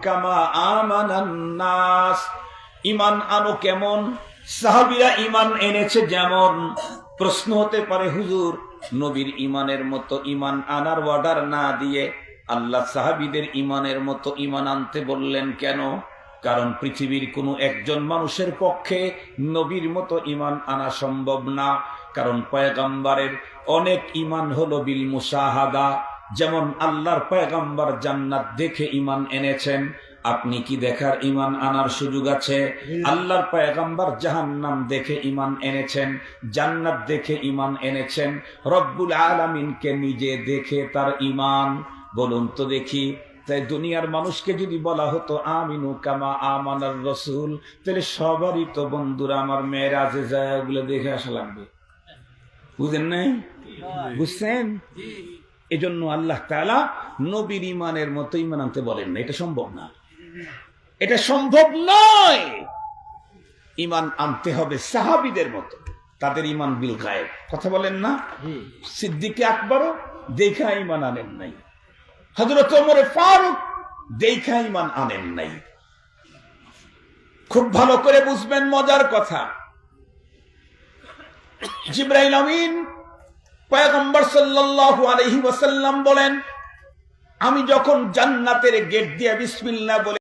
কামা আমানান নাস, ঈমান আনো কেমন? সাহাবীরা ঈমান এনেছে যেমন। প্রশ্ন হতে পারে, হুজুর নবীর ঈমানের মতো ঈমান আনার অর্ডার না দিয়ে আল্লাহ সাহাবীদের ঈমানের মতো ঈমান আনতে বললেন কেন? কারণ পৃথিবীর কোনো একজন মানুষের পক্ষে নবীর মতো ঈমান আনা সম্ভব না। কারণ পয়গম্বরের অনেক ঈমান হলো বিল মুশাহাদা। যেমন আল্লাহর পয়গম্বর জান্নাত দেখে ঈমান এনেছেন, আপনি কি দেখার ঈমান আনার সুযোগ আছে? আল্লাহর পয়গম্বর জাহান্নাম দেখে ঈমান এনেছেন, জান্নাত দেখে ঈমান এনেছেন, রব্বুল আলামিনকে নিজে দেখে তার ঈমান। বলুন তো দেখি, তাই দুনিয়ার মানুষকে যদি বলা হতো আমিনু কামা আমানার রাসূল, তাহলে সবারই তো বন্ধুরা আমার মেরাজে যায় ওগুলো দেখে আসা লাগবে। বুঝেন নাই? বুঝছেন? এজন্য আল্লাহ তাআলা নবীর ঈমানের মতো ঈমান আনতে বলেন না, এটা সম্ভব না, এটা সম্ভব নয়। ঈমান আনতে হবে সাহাবীদের মতো, তাদের ঈমান বিল গায়েব। কথা বলেন না? সিদ্দিক আকবরও দেখা ঈমান আনেন নাই, হযরত ওমর ফারুক দেখা ঈমান আনেন নাই। খুব ভালো করে বুঝবেন মজার কথা। জিবরাইল আমিন পয়গম্বর সাল্লাল্লাহু আলাইহি ওয়াসাল্লাম বলেন, আমি যখন জান্নাতের গেট দিয়ে বিসমিল্লাহ বলে